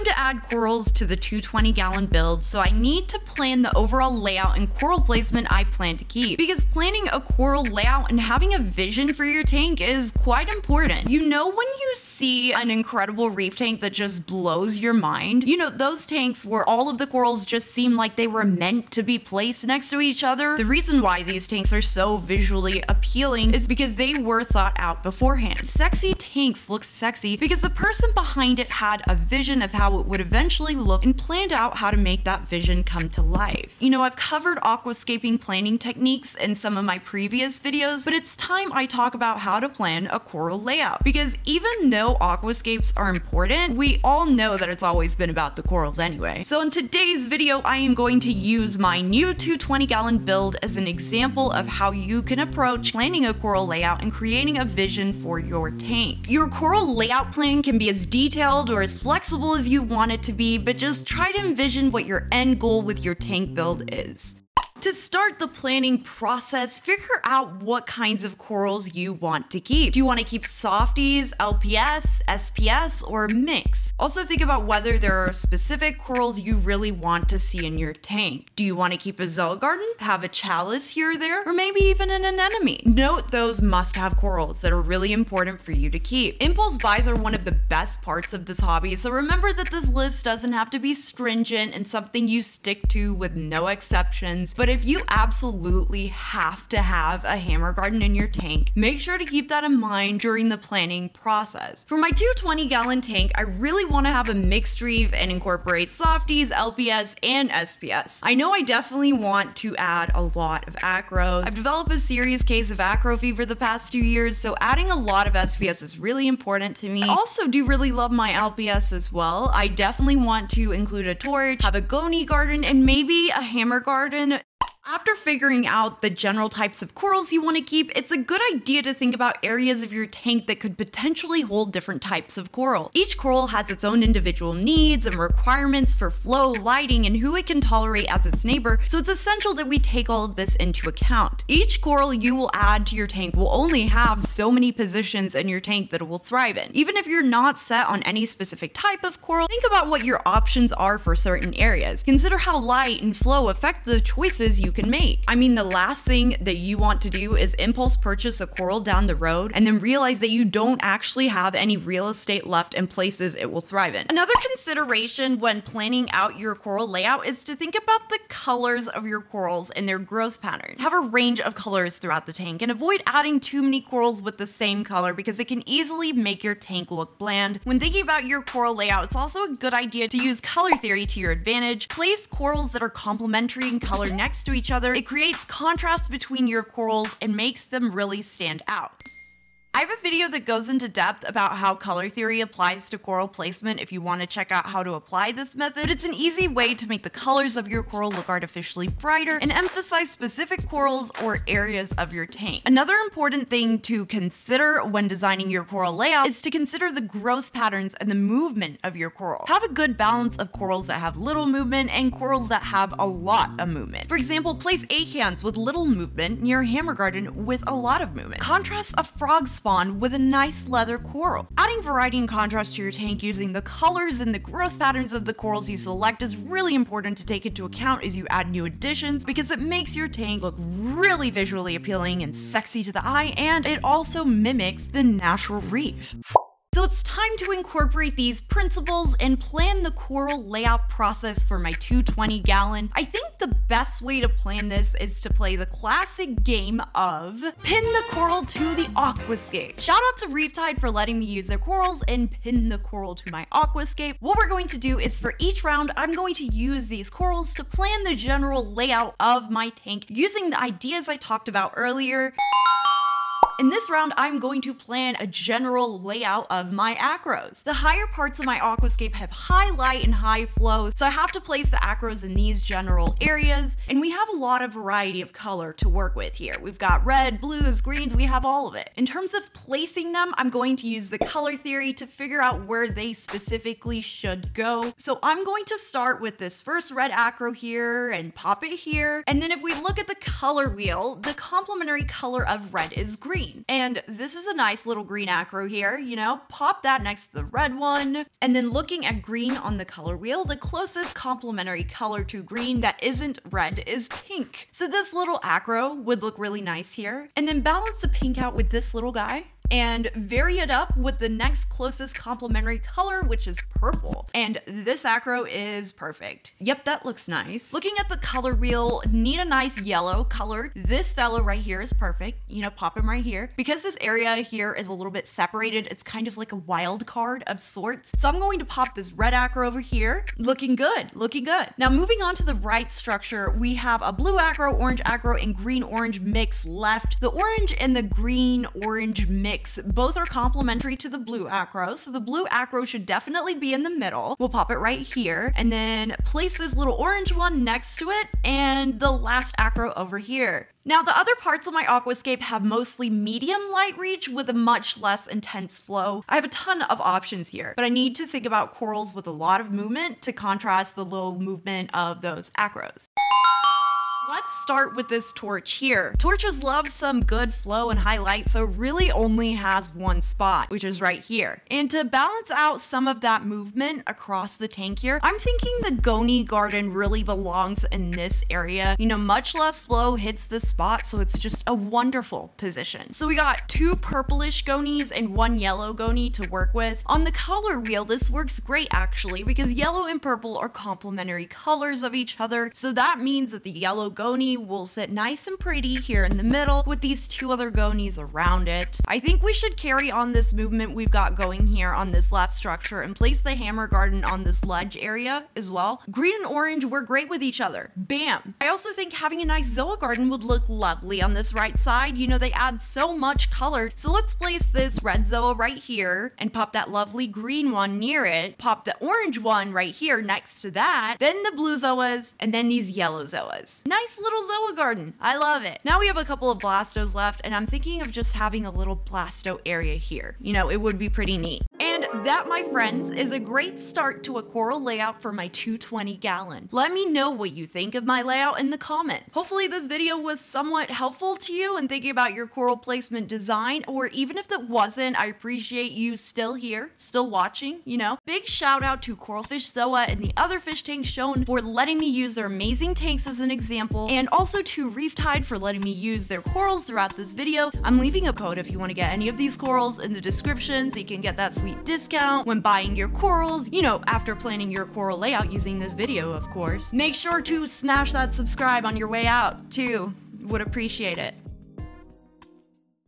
time to add corals to the 220-gallon build, so I need to plan the overall layout and coral placement I plan to keep. Because planning a coral layout and having a vision for your tank is quite important. You know when you see an incredible reef tank that just blows your mind? You know, those tanks where all of the corals just seem like they were meant to be placed next to each other? The reason why these tanks are so visually appealing is because they were thought out beforehand. Sexy tanks look sexy because the person behind it had a vision of how it would eventually look and planned out how to make that vision come to life. You know, I've covered aquascaping planning techniques in some of my previous videos, but it's time I talk about how to plan a coral layout. Because even though aquascapes are important, we all know that it's always been about the corals anyway. So in today's video, I am going to use my new 220-gallon build as an example of how you can approach planning a coral layout and creating a vision for your tank. Your coral layout plan can be as detailed or as flexible as you want it to be, but just try to envision what your end goal with your tank build is. To start the planning process, figure out what kinds of corals you want to keep. Do you want to keep softies, LPS, SPS, or mix? Also think about whether there are specific corals you really want to see in your tank. Do you want to keep a zoogarden, have a chalice here or there, or maybe even an anemone? Note those must-have corals that are really important for you to keep. Impulse buys are one of the best parts of this hobby, so remember that this list doesn't have to be stringent and something you stick to with no exceptions, but if you absolutely have to have a hammer garden in your tank, make sure to keep that in mind during the planning process. For my 220-gallon tank, I really want to have a mixed reef and incorporate softies, LPS, and SPS. I know I definitely want to add a lot of acros. I've developed a serious case of acro fever the past 2 years, so adding a lot of SPS is really important to me. I also do really love my LPS as well. I definitely want to include a torch, have a goni garden, and maybe a hammer garden. After figuring out the general types of corals you want to keep, it's a good idea to think about areas of your tank that could potentially hold different types of coral. Each coral has its own individual needs and requirements for flow, lighting, and who it can tolerate as its neighbor, so it's essential that we take all of this into account. Each coral you will add to your tank will only have so many positions in your tank that it will thrive in. Even if you're not set on any specific type of coral, think about what your options are for certain areas. Consider how light and flow affect the choices you can make. I mean, the last thing that you want to do is impulse purchase a coral down the road and then realize that you don't actually have any real estate left in places it will thrive in. Another consideration when planning out your coral layout is to think about the colors of your corals and their growth patterns. Have a range of colors throughout the tank and avoid adding too many corals with the same color because it can easily make your tank look bland. When thinking about your coral layout, it's also a good idea to use color theory to your advantage. Place corals that are complementary in color next to each other. It creates contrast between your corals and makes them really stand out. I have a video that goes into depth about how color theory applies to coral placement if you want to check out how to apply this method. It's an easy way to make the colors of your coral look artificially brighter and emphasize specific corals or areas of your tank. Another important thing to consider when designing your coral layout is to consider the growth patterns and the movement of your coral. Have a good balance of corals that have little movement and corals that have a lot of movement. For example, place acants with little movement near a hammer garden with a lot of movement. Contrast a frog spawn with a nice leather coral. Adding variety and contrast to your tank using the colors and the growth patterns of the corals you select is really important to take into account as you add new additions because it makes your tank look really visually appealing and sexy to the eye, and it also mimics the natural reef. So it's time to incorporate these principles and plan the coral layout process for my 220-gallon. I think the best way to plan this is to play the classic game of pin the coral to the aquascape. Shout out to Reef for letting me use their corals and pin the coral to my aquascape. What we're going to do is for each round, I'm going to use these corals to plan the general layout of my tank using the ideas I talked about earlier. In this round, I'm going to plan a general layout of my acros. The higher parts of my aquascape have high light and high flow, so I have to place the acros in these general areas, and we have a lot of variety of color to work with here. We've got red, blues, greens, we have all of it. In terms of placing them, I'm going to use the color theory to figure out where they specifically should go. So I'm going to start with this first red acro here and pop it here, and then if we look at the color wheel, the complementary color of red is green. green. And this is a nice little green acro here, you know, pop that next to the red one. And then looking at green on the color wheel, the closest complementary color to green that isn't red is pink. So this little acro would look really nice here. And then balance the pink out with this little guy and vary it up with the next closest complementary color, which is purple. And this acro is perfect. Yep, that looks nice. Looking at the color wheel, need a nice yellow color. This fellow right here is perfect. You know, pop him right here. Because this area here is a little bit separated, it's kind of like a wild card of sorts. So I'm going to pop this red acro over here. Looking good, looking good. Now moving on to the right structure, we have a blue acro, orange acro, and green orange mix left. The orange and the green orange mix both are complementary to the blue acro, so the blue acro should definitely be in the middle. We'll pop it right here and then place this little orange one next to it and the last acro over here. Now the other parts of my aquascape have mostly medium light reach with a much less intense flow. I have a ton of options here, but I need to think about corals with a lot of movement to contrast the low movement of those acros. Let's start with this torch here. Torches love some good flow and highlight, so really only has one spot, which is right here. And to balance out some of that movement across the tank here, I'm thinking the Goni garden really belongs in this area. You know, much less flow hits this spot, so it's just a wonderful position. So we got 2 purplish Gonis and 1 yellow Goni to work with. On the color wheel, this works great actually, because yellow and purple are complementary colors of each other, so that means that the yellow Goni will sit nice and pretty here in the middle with these 2 other Gonis around it. I think we should carry on this movement we've got going here on this left structure and place the hammer garden on this ledge area as well. Green and orange work great with each other. Bam! I also think having a nice Zoa garden would look lovely on this right side. You know, they add so much color. So let's place this red Zoa right here and pop that lovely green one near it. Pop the orange one right here next to that. Then the blue Zoas and then these yellow Zoas. Nice little Zoa garden. I love it. Now we have a couple of Blastos left and I'm thinking of just having a little Blasto area here. You know, it would be pretty neat. And that, my friends, is a great start to a coral layout for my 220 gallon. Let me know what you think of my layout in the comments. Hopefully this video was somewhat helpful to you in thinking about your coral placement design, or even if it wasn't, I appreciate you still here, still watching, you know. Big shout out to Coralfish Zoa and the other fish tanks shown for letting me use their amazing tanks as an example, and also to Reef for letting me use their corals throughout this video. I'm leaving a code if you want to get any of these corals in the description so you can get that sweet discount when buying your corals, you know, after planning your coral layout using this video, of course. Make sure to smash that subscribe on your way out too. Would appreciate it.